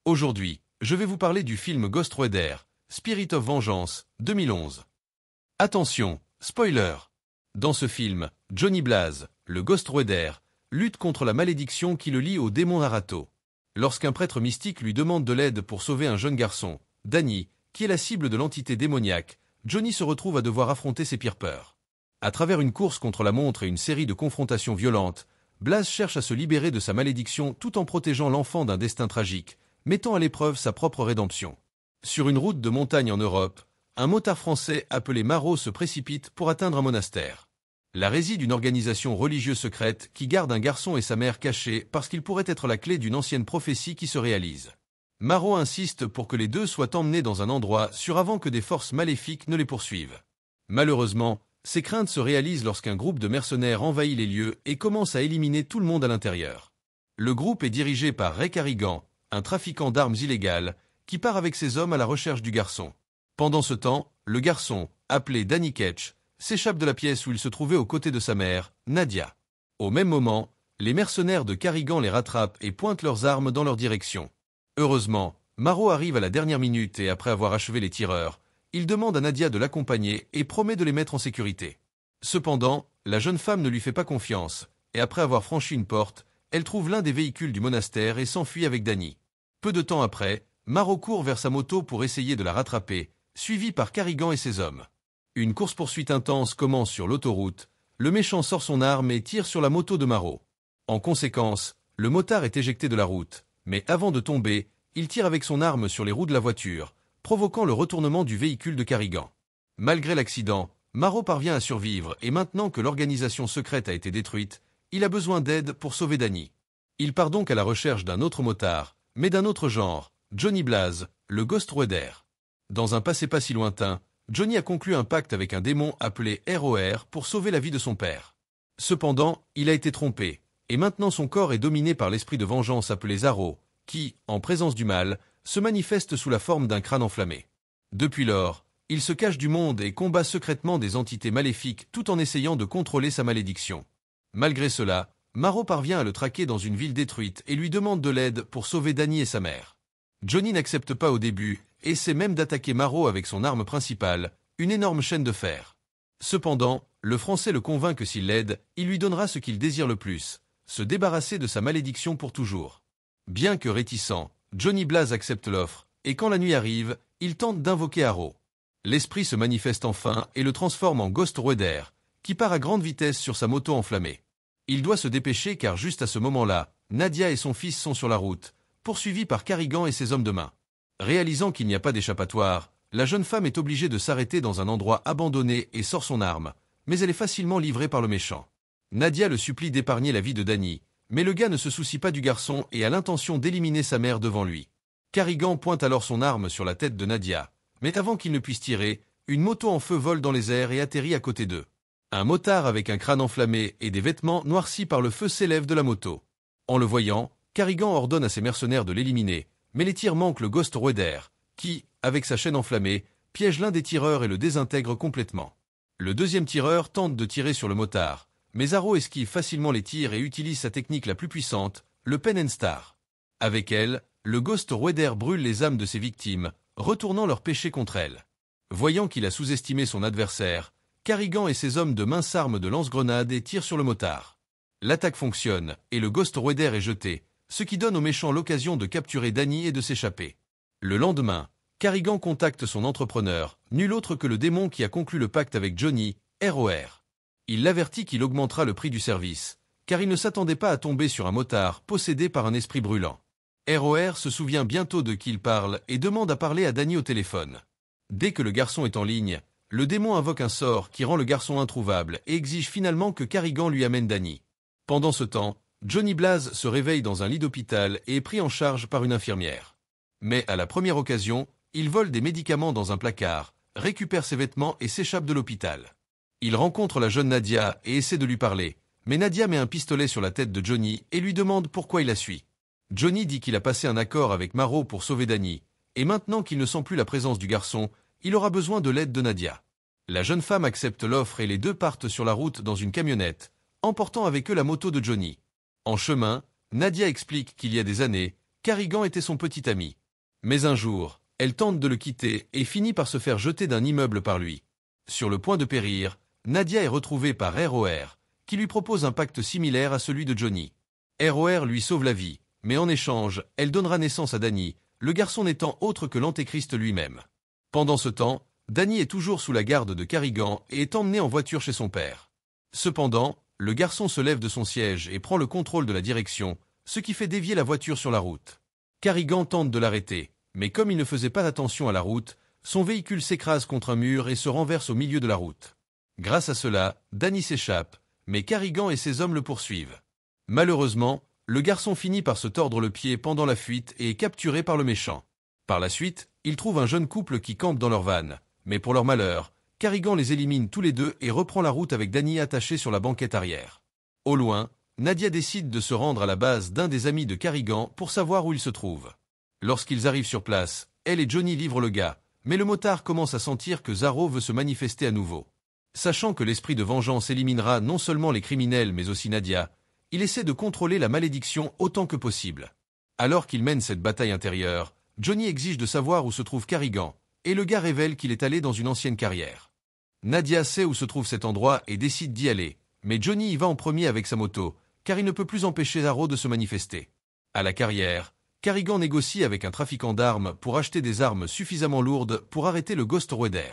Aujourd'hui, je vais vous parler du film Ghost Rider, Spirit of Vengeance, 2011. Attention, spoiler! Dans ce film, Johnny Blaze, le Ghost Rider, lutte contre la malédiction qui le lie au démon Arato. Lorsqu'un prêtre mystique lui demande de l'aide pour sauver un jeune garçon, Danny, qui est la cible de l'entité démoniaque, Johnny se retrouve à devoir affronter ses pires peurs. À travers une course contre la montre et une série de confrontations violentes, Blaze cherche à se libérer de sa malédiction tout en protégeant l'enfant d'un destin tragique, mettant à l'épreuve sa propre rédemption. Sur une route de montagne en Europe, un motard français appelé Maro se précipite pour atteindre un monastère. Là réside une organisation religieuse secrète qui garde un garçon et sa mère cachés parce qu'il pourrait être la clé d'une ancienne prophétie qui se réalise. Maro insiste pour que les deux soient emmenés dans un endroit sûr avant que des forces maléfiques ne les poursuivent. Malheureusement, ces craintes se réalisent lorsqu'un groupe de mercenaires envahit les lieux et commence à éliminer tout le monde à l'intérieur. Le groupe est dirigé par Ray Carrigan, un trafiquant d'armes illégales, qui part avec ses hommes à la recherche du garçon. Pendant ce temps, le garçon, appelé Danny Ketch, s'échappe de la pièce où il se trouvait aux côtés de sa mère, Nadia. Au même moment, les mercenaires de Carrigan les rattrapent et pointent leurs armes dans leur direction. Heureusement, Maro arrive à la dernière minute et après avoir achevé les tireurs, il demande à Nadia de l'accompagner et promet de les mettre en sécurité. Cependant, la jeune femme ne lui fait pas confiance, et après avoir franchi une porte, elle trouve l'un des véhicules du monastère et s'enfuit avec Danny. Peu de temps après, Maro court vers sa moto pour essayer de la rattraper, suivi par Carrigan et ses hommes. Une course-poursuite intense commence sur l'autoroute, le méchant sort son arme et tire sur la moto de Maro. En conséquence, le motard est éjecté de la route, mais avant de tomber, il tire avec son arme sur les roues de la voiture, provoquant le retournement du véhicule de Carrigan. Malgré l'accident, Maro parvient à survivre et maintenant que l'organisation secrète a été détruite, il a besoin d'aide pour sauver Danny. Il part donc à la recherche d'un autre motard, mais d'un autre genre, Johnny Blaze, le Ghost Rider. Dans un passé pas si lointain, Johnny a conclu un pacte avec un démon appelé ROR pour sauver la vie de son père. Cependant, il a été trompé, et maintenant son corps est dominé par l'esprit de vengeance appelé Zaro, qui, en présence du mal, se manifeste sous la forme d'un crâne enflammé. Depuis lors, il se cache du monde et combat secrètement des entités maléfiques tout en essayant de contrôler sa malédiction. Malgré cela, Maro parvient à le traquer dans une ville détruite et lui demande de l'aide pour sauver Danny et sa mère. Johnny n'accepte pas au début et essaie même d'attaquer Maro avec son arme principale, une énorme chaîne de fer. Cependant, le Français le convainc que s'il l'aide, il lui donnera ce qu'il désire le plus, se débarrasser de sa malédiction pour toujours. Bien que réticent, Johnny Blaze accepte l'offre, et quand la nuit arrive, il tente d'invoquer Haro. L'esprit se manifeste enfin et le transforme en Ghost Rider, qui part à grande vitesse sur sa moto enflammée. Il doit se dépêcher car juste à ce moment-là, Nadia et son fils sont sur la route, poursuivis par Carrigan et ses hommes de main. Réalisant qu'il n'y a pas d'échappatoire, la jeune femme est obligée de s'arrêter dans un endroit abandonné et sort son arme, mais elle est facilement livrée par le méchant. Nadia le supplie d'épargner la vie de Danny, mais le gars ne se soucie pas du garçon et a l'intention d'éliminer sa mère devant lui. Carrigan pointe alors son arme sur la tête de Nadia, mais avant qu'il ne puisse tirer, une moto en feu vole dans les airs et atterrit à côté d'eux. Un motard avec un crâne enflammé et des vêtements noircis par le feu s'élève de la moto. En le voyant, Carrigan ordonne à ses mercenaires de l'éliminer, mais les tirs manquent le Ghost Rider, qui, avec sa chaîne enflammée, piège l'un des tireurs et le désintègre complètement. Le deuxième tireur tente de tirer sur le motard, mais Zaro esquive facilement les tirs et utilise sa technique la plus puissante, le Pen and Star. Avec elle, le Ghost Rider brûle les âmes de ses victimes, retournant leur péché contre elles. Voyant qu'il a sous-estimé son adversaire, Carrigan et ses hommes de main s'arment de lance-grenades et tirent sur le motard. L'attaque fonctionne, et le Ghost Rider est jeté, ce qui donne aux méchants l'occasion de capturer Danny et de s'échapper. Le lendemain, Carrigan contacte son entrepreneur, nul autre que le démon qui a conclu le pacte avec Johnny, ROR. Il l'avertit qu'il augmentera le prix du service, car il ne s'attendait pas à tomber sur un motard possédé par un esprit brûlant. ROR se souvient bientôt de qui il parle et demande à parler à Danny au téléphone. Dès que le garçon est en ligne, le démon invoque un sort qui rend le garçon introuvable et exige finalement que Carrigan lui amène Danny. Pendant ce temps, Johnny Blaze se réveille dans un lit d'hôpital et est pris en charge par une infirmière. Mais à la première occasion, il vole des médicaments dans un placard, récupère ses vêtements et s'échappe de l'hôpital. Il rencontre la jeune Nadia et essaie de lui parler, mais Nadia met un pistolet sur la tête de Johnny et lui demande pourquoi il la suit. Johnny dit qu'il a passé un accord avec Maro pour sauver Danny, et maintenant qu'il ne sent plus la présence du garçon, il aura besoin de l'aide de Nadia. La jeune femme accepte l'offre et les deux partent sur la route dans une camionnette, emportant avec eux la moto de Johnny. En chemin, Nadia explique qu'il y a des années, Carrigan était son petit ami. Mais un jour, elle tente de le quitter et finit par se faire jeter d'un immeuble par lui. Sur le point de périr, Nadia est retrouvée par ROR, qui lui propose un pacte similaire à celui de Johnny. ROR lui sauve la vie, mais en échange, elle donnera naissance à Danny, le garçon n'étant autre que l'Antéchrist lui-même. Pendant ce temps, Danny est toujours sous la garde de Carrigan et est emmené en voiture chez son père. Cependant, le garçon se lève de son siège et prend le contrôle de la direction, ce qui fait dévier la voiture sur la route. Carrigan tente de l'arrêter, mais comme il ne faisait pas attention à la route, son véhicule s'écrase contre un mur et se renverse au milieu de la route. Grâce à cela, Danny s'échappe, mais Carrigan et ses hommes le poursuivent. Malheureusement, le garçon finit par se tordre le pied pendant la fuite et est capturé par le méchant. Par la suite, ils trouvent un jeune couple qui campe dans leur van, mais pour leur malheur, Carrigan les élimine tous les deux et reprend la route avec Danny attaché sur la banquette arrière. Au loin, Nadia décide de se rendre à la base d'un des amis de Carrigan pour savoir où il se trouve. Lorsqu'ils arrivent sur place, elle et Johnny livrent le gars, mais le motard commence à sentir que Zaro veut se manifester à nouveau. Sachant que l'esprit de vengeance éliminera non seulement les criminels mais aussi Nadia, il essaie de contrôler la malédiction autant que possible. Alors qu'il mène cette bataille intérieure, Johnny exige de savoir où se trouve Carrigan, et le gars révèle qu'il est allé dans une ancienne carrière. Nadia sait où se trouve cet endroit et décide d'y aller, mais Johnny y va en premier avec sa moto, car il ne peut plus empêcher Zaro de se manifester. À la carrière, Carrigan négocie avec un trafiquant d'armes pour acheter des armes suffisamment lourdes pour arrêter le Ghost Rider.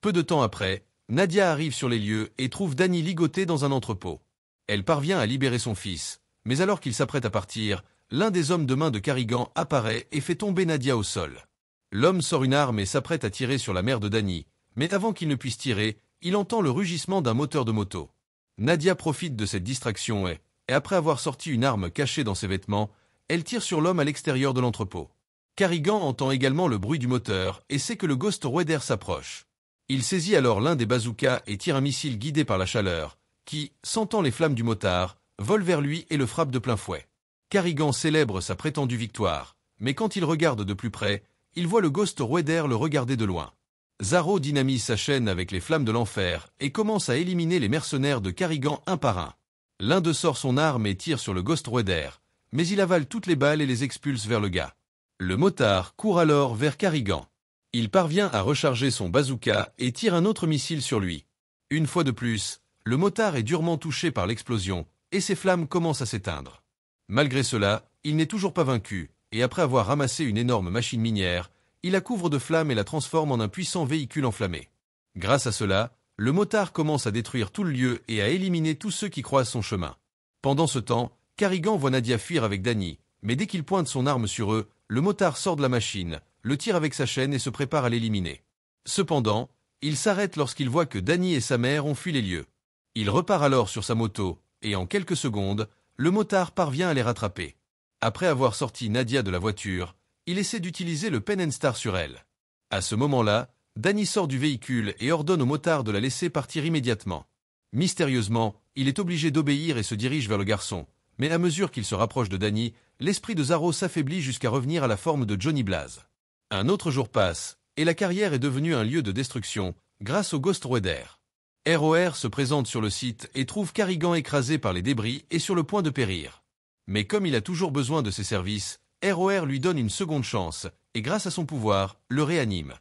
Peu de temps après, Nadia arrive sur les lieux et trouve Danny ligoté dans un entrepôt. Elle parvient à libérer son fils, mais alors qu'il s'apprête à partir, l'un des hommes de main de Carrigan apparaît et fait tomber Nadia au sol. L'homme sort une arme et s'apprête à tirer sur la mère de Danny, mais avant qu'il ne puisse tirer, il entend le rugissement d'un moteur de moto. Nadia profite de cette distraction et après avoir sorti une arme cachée dans ses vêtements, elle tire sur l'homme à l'extérieur de l'entrepôt. Carrigan entend également le bruit du moteur et sait que le Ghost Rider s'approche. Il saisit alors l'un des bazookas et tire un missile guidé par la chaleur, qui, sentant les flammes du motard, vole vers lui et le frappe de plein fouet. Carrigan célèbre sa prétendue victoire, mais quand il regarde de plus près, il voit le Ghost Rider le regarder de loin. Zaro dynamise sa chaîne avec les flammes de l'enfer et commence à éliminer les mercenaires de Carrigan un par un. L'un d'eux sort son arme et tire sur le Ghost Rider, mais il avale toutes les balles et les expulse vers le gars. Le motard court alors vers Carrigan. Il parvient à recharger son bazooka et tire un autre missile sur lui. Une fois de plus, le motard est durement touché par l'explosion et ses flammes commencent à s'éteindre. Malgré cela, il n'est toujours pas vaincu, et après avoir ramassé une énorme machine minière, il la couvre de flammes et la transforme en un puissant véhicule enflammé. Grâce à cela, le motard commence à détruire tout le lieu et à éliminer tous ceux qui croisent son chemin. Pendant ce temps, Carrigan voit Nadia fuir avec Danny, mais dès qu'il pointe son arme sur eux, le motard sort de la machine, le tire avec sa chaîne et se prépare à l'éliminer. Cependant, il s'arrête lorsqu'il voit que Danny et sa mère ont fui les lieux. Il repart alors sur sa moto, et en quelques secondes, le motard parvient à les rattraper. Après avoir sorti Nadia de la voiture, il essaie d'utiliser le Pen and Star sur elle. À ce moment-là, Danny sort du véhicule et ordonne au motard de la laisser partir immédiatement. Mystérieusement, il est obligé d'obéir et se dirige vers le garçon, mais à mesure qu'il se rapproche de Danny, l'esprit de Zaro s'affaiblit jusqu'à revenir à la forme de Johnny Blaze. Un autre jour passe, et la carrière est devenue un lieu de destruction, grâce au Ghost Rider. ROR se présente sur le site et trouve Carrigan écrasé par les débris et sur le point de périr. Mais comme il a toujours besoin de ses services, ROR lui donne une seconde chance, et grâce à son pouvoir, le réanime.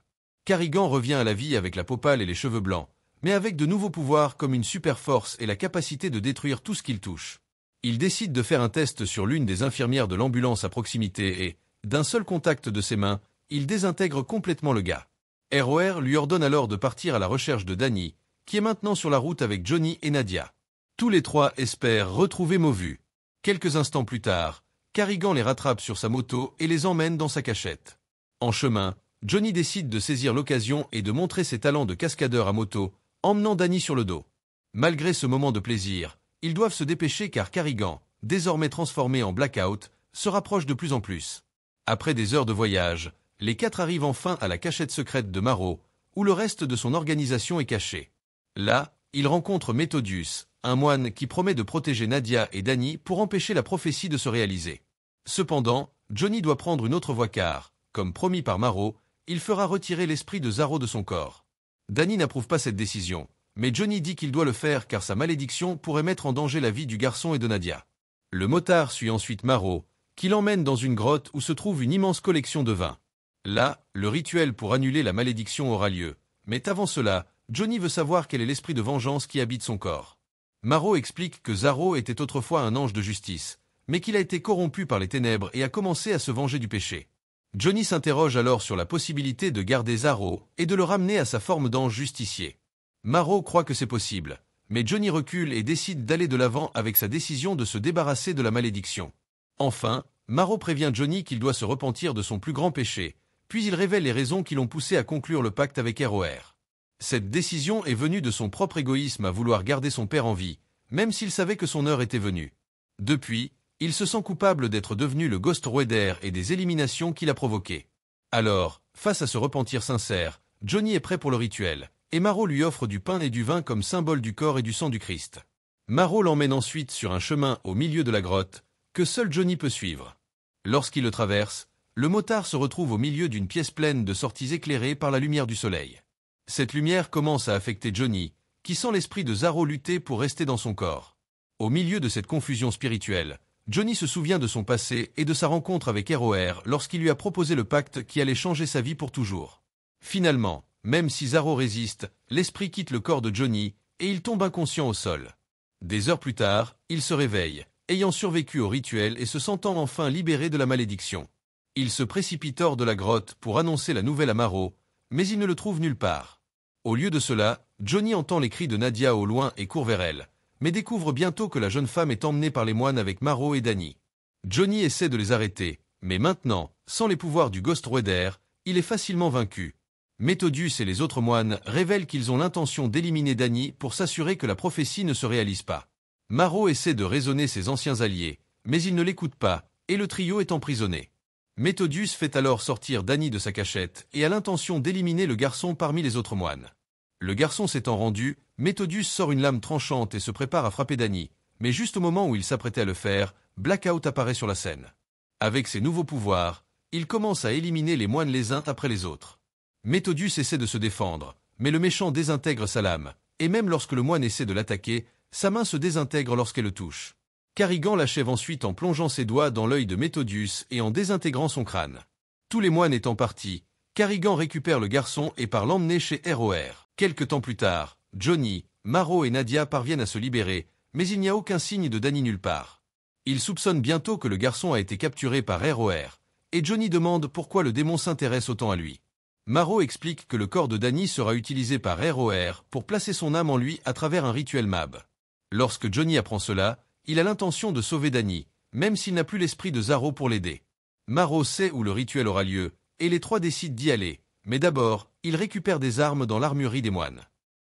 Carrigan revient à la vie avec la peau pâle et les cheveux blancs, mais avec de nouveaux pouvoirs comme une super force et la capacité de détruire tout ce qu'il touche. Il décide de faire un test sur l'une des infirmières de l'ambulance à proximité et, d'un seul contact de ses mains, il désintègre complètement le gars. ROR lui ordonne alors de partir à la recherche de Danny, qui est maintenant sur la route avec Johnny et Nadia. Tous les trois espèrent retrouver Movu. Quelques instants plus tard, Carrigan les rattrape sur sa moto et les emmène dans sa cachette. En chemin, Johnny décide de saisir l'occasion et de montrer ses talents de cascadeur à moto, emmenant Danny sur le dos. Malgré ce moment de plaisir, ils doivent se dépêcher car Carrigan, désormais transformé en Blackout, se rapproche de plus en plus. Après des heures de voyage, les quatre arrivent enfin à la cachette secrète de Maro, où le reste de son organisation est caché. Là, ils rencontrent Methodius, un moine qui promet de protéger Nadia et Danny pour empêcher la prophétie de se réaliser. Cependant, Johnny doit prendre une autre voie car, comme promis par Maro, il fera retirer l'esprit de Zaro de son corps. Danny n'approuve pas cette décision, mais Johnny dit qu'il doit le faire car sa malédiction pourrait mettre en danger la vie du garçon et de Nadia. Le motard suit ensuite Maro, qui l'emmène dans une grotte où se trouve une immense collection de vin. Là, le rituel pour annuler la malédiction aura lieu, mais avant cela, Johnny veut savoir quel est l'esprit de vengeance qui habite son corps. Marrow explique que Zaro était autrefois un ange de justice, mais qu'il a été corrompu par les ténèbres et a commencé à se venger du péché. Johnny s'interroge alors sur la possibilité de garder Zaro et de le ramener à sa forme d'ange justicier. Marrow croit que c'est possible, mais Johnny recule et décide d'aller de l'avant avec sa décision de se débarrasser de la malédiction. Enfin, Marrow prévient Johnny qu'il doit se repentir de son plus grand péché, puis il révèle les raisons qui l'ont poussé à conclure le pacte avec ROR. Cette décision est venue de son propre égoïsme à vouloir garder son père en vie, même s'il savait que son heure était venue. Depuis, il se sent coupable d'être devenu le Ghost Rider et des éliminations qu'il a provoquées. Alors, face à ce repentir sincère, Johnny est prêt pour le rituel, et Marrow lui offre du pain et du vin comme symbole du corps et du sang du Christ. Marrow l'emmène ensuite sur un chemin au milieu de la grotte, que seul Johnny peut suivre. Lorsqu'il le traverse, le motard se retrouve au milieu d'une pièce pleine de sorties éclairées par la lumière du soleil. Cette lumière commence à affecter Johnny, qui sent l'esprit de Zaro lutter pour rester dans son corps. Au milieu de cette confusion spirituelle, Johnny se souvient de son passé et de sa rencontre avec ROR lorsqu'il lui a proposé le pacte qui allait changer sa vie pour toujours. Finalement, même si Zaro résiste, l'esprit quitte le corps de Johnny et il tombe inconscient au sol. Des heures plus tard, il se réveille, ayant survécu au rituel et se sentant enfin libéré de la malédiction. Il se précipite hors de la grotte pour annoncer la nouvelle à Marrow, mais il ne le trouve nulle part. Au lieu de cela, Johnny entend les cris de Nadia au loin et court vers elle, mais découvre bientôt que la jeune femme est emmenée par les moines avec Marrow et Danny. Johnny essaie de les arrêter, mais maintenant, sans les pouvoirs du Ghost Rider, il est facilement vaincu. Methodius et les autres moines révèlent qu'ils ont l'intention d'éliminer Danny pour s'assurer que la prophétie ne se réalise pas. Marrow essaie de raisonner ses anciens alliés, mais ils ne l'écoutent pas, et le trio est emprisonné. Methodius fait alors sortir Danny de sa cachette et a l'intention d'éliminer le garçon parmi les autres moines. Le garçon s'étant rendu, Methodius sort une lame tranchante et se prépare à frapper Danny, mais juste au moment où il s'apprêtait à le faire, Blackout apparaît sur la scène. Avec ses nouveaux pouvoirs, il commence à éliminer les moines les uns après les autres. Methodius essaie de se défendre, mais le méchant désintègre sa lame, et même lorsque le moine essaie de l'attaquer, sa main se désintègre lorsqu'elle le touche. Carrigan l'achève ensuite en plongeant ses doigts dans l'œil de Methodius et en désintégrant son crâne. Tous les moines étant partis, Carrigan récupère le garçon et part l'emmener chez ROR. Quelque temps plus tard, Johnny, Marrow et Nadia parviennent à se libérer, mais il n'y a aucun signe de Danny nulle part. Ils soupçonnent bientôt que le garçon a été capturé par ROR, et Johnny demande pourquoi le démon s'intéresse autant à lui. Marrow explique que le corps de Danny sera utilisé par ROR pour placer son âme en lui à travers un rituel MAB. Lorsque Johnny apprend cela, il a l'intention de sauver Danny, même s'il n'a plus l'esprit de Zaro pour l'aider. Marrow sait où le rituel aura lieu, et les trois décident d'y aller, mais d'abord, ils récupèrent des armes dans l'armurerie des moines.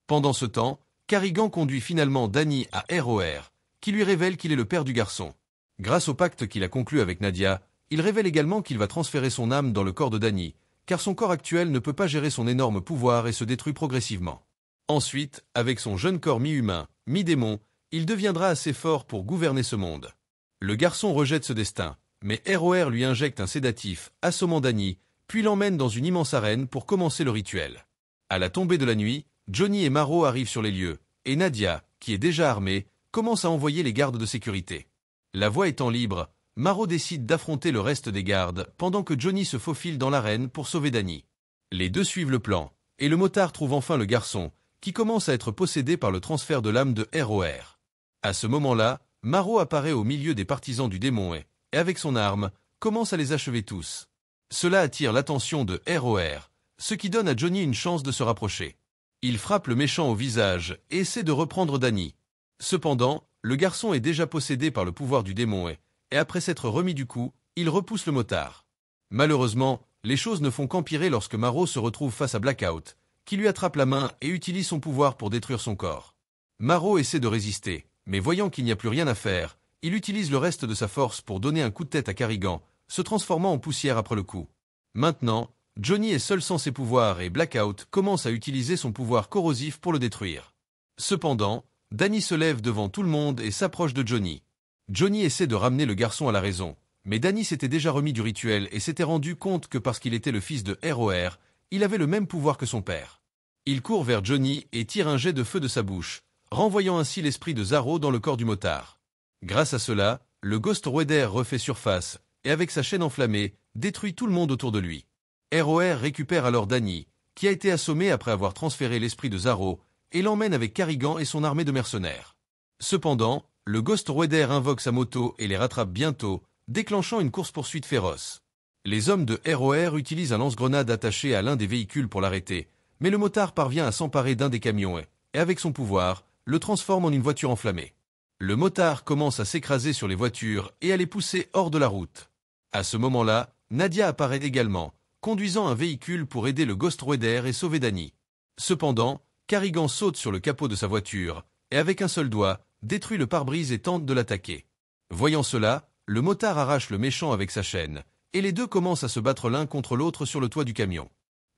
Pendant ce temps, Carrigan conduit finalement Danny à ROR, qui lui révèle qu'il est le père du garçon. Grâce au pacte qu'il a conclu avec Nadia, il révèle également qu'il va transférer son âme dans le corps de Danny, car son corps actuel ne peut pas gérer son énorme pouvoir et se détruit progressivement. Ensuite, avec son jeune corps mi-humain, mi-démon, il deviendra assez fort pour gouverner ce monde. Le garçon rejette ce destin, mais ROR lui injecte un sédatif, assommant Danny, puis l'emmène dans une immense arène pour commencer le rituel. À la tombée de la nuit, Johnny et Marrow arrivent sur les lieux, et Nadia, qui est déjà armée, commence à envoyer les gardes de sécurité. La voie étant libre, Marrow décide d'affronter le reste des gardes pendant que Johnny se faufile dans l'arène pour sauver Danny. Les deux suivent le plan, et le motard trouve enfin le garçon, qui commence à être possédé par le transfert de l'âme de ROR. À ce moment-là, Marrow apparaît au milieu des partisans du démon et, avec son arme, commence à les achever tous. Cela attire l'attention de ROR, ce qui donne à Johnny une chance de se rapprocher. Il frappe le méchant au visage et essaie de reprendre Danny. Cependant, le garçon est déjà possédé par le pouvoir du démon et après s'être remis du coup, il repousse le motard. Malheureusement, les choses ne font qu'empirer lorsque Marrow se retrouve face à Blackout, qui lui attrape la main et utilise son pouvoir pour détruire son corps. Marrow essaie de résister, mais voyant qu'il n'y a plus rien à faire, il utilise le reste de sa force pour donner un coup de tête à Carrigan, se transformant en poussière après le coup. Maintenant, Johnny est seul sans ses pouvoirs et Blackout commence à utiliser son pouvoir corrosif pour le détruire. Cependant, Danny se lève devant tout le monde et s'approche de Johnny. Johnny essaie de ramener le garçon à la raison, mais Danny s'était déjà remis du rituel et s'était rendu compte que parce qu'il était le fils de ROR, il avait le même pouvoir que son père. Il court vers Johnny et tire un jet de feu de sa bouche, renvoyant ainsi l'esprit de Zaro dans le corps du motard. Grâce à cela, le Ghost Rider refait surface, et avec sa chaîne enflammée, détruit tout le monde autour de lui. ROR récupère alors Danny, qui a été assommé après avoir transféré l'esprit de Zaro, et l'emmène avec Carrigan et son armée de mercenaires. Cependant, le Ghost Rider invoque sa moto et les rattrape bientôt, déclenchant une course-poursuite féroce. Les hommes de ROR utilisent un lance-grenade attaché à l'un des véhicules pour l'arrêter, mais le motard parvient à s'emparer d'un des camions et avec son pouvoir, le transforme en une voiture enflammée. Le motard commence à s'écraser sur les voitures et à les pousser hors de la route. À ce moment-là, Nadia apparaît également, conduisant un véhicule pour aider le Ghost Rider et sauver Danny. Cependant, Carrigan saute sur le capot de sa voiture, et avec un seul doigt, détruit le pare-brise et tente de l'attaquer. Voyant cela, le motard arrache le méchant avec sa chaîne, et les deux commencent à se battre l'un contre l'autre sur le toit du camion.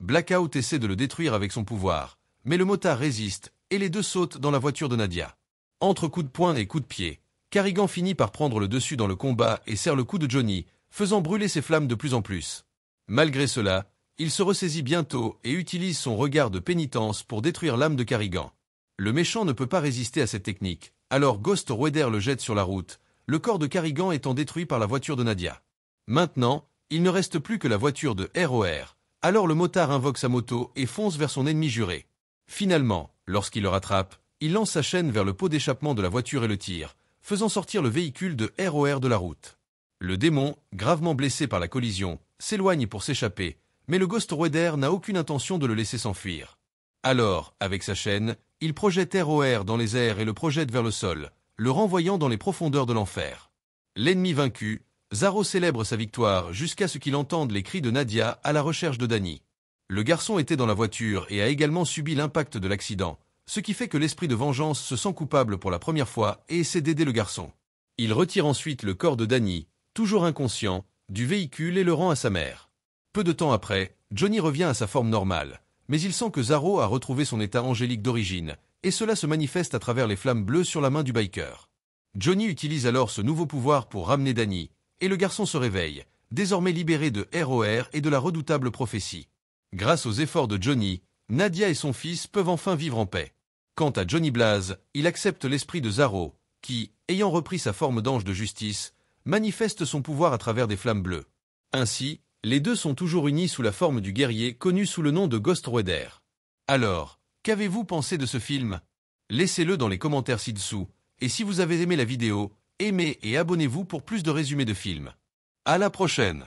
Blackout essaie de le détruire avec son pouvoir, mais le motard résiste, et les deux sautent dans la voiture de Nadia. Entre coups de poing et coups de pied, Carrigan finit par prendre le dessus dans le combat et serre le cou de Johnny, faisant brûler ses flammes de plus en plus. Malgré cela, il se ressaisit bientôt et utilise son regard de pénitence pour détruire l'âme de Carrigan. Le méchant ne peut pas résister à cette technique, alors Ghost Rider le jette sur la route, le corps de Carrigan étant détruit par la voiture de Nadia. Maintenant, il ne reste plus que la voiture de ROR, alors le motard invoque sa moto et fonce vers son ennemi juré. Finalement, lorsqu'il le rattrape, il lance sa chaîne vers le pot d'échappement de la voiture et le tire, faisant sortir le véhicule de ROR de la route. Le démon, gravement blessé par la collision, s'éloigne pour s'échapper, mais le Ghost Rider n'a aucune intention de le laisser s'enfuir. Alors, avec sa chaîne, il projette ROR dans les airs et le projette vers le sol, le renvoyant dans les profondeurs de l'enfer. L'ennemi vaincu, Zaro célèbre sa victoire jusqu'à ce qu'il entende les cris de Nadia à la recherche de Danny. Le garçon était dans la voiture et a également subi l'impact de l'accident, ce qui fait que l'esprit de vengeance se sent coupable pour la première fois et essaie d'aider le garçon. Il retire ensuite le corps de Danny, toujours inconscient, du véhicule et le rend à sa mère. Peu de temps après, Johnny revient à sa forme normale, mais il sent que Zaro a retrouvé son état angélique d'origine, et cela se manifeste à travers les flammes bleues sur la main du biker. Johnny utilise alors ce nouveau pouvoir pour ramener Danny, et le garçon se réveille, désormais libéré de ROR et de la redoutable prophétie. Grâce aux efforts de Johnny, Nadia et son fils peuvent enfin vivre en paix. Quant à Johnny Blaze, il accepte l'esprit de Zaro, qui, ayant repris sa forme d'ange de justice, manifeste son pouvoir à travers des flammes bleues. Ainsi, les deux sont toujours unis sous la forme du guerrier connu sous le nom de Ghost Rider. Alors, qu'avez-vous pensé de ce film? Laissez-le dans les commentaires ci-dessous, et si vous avez aimé la vidéo, aimez et abonnez-vous pour plus de résumés de films. À la prochaine!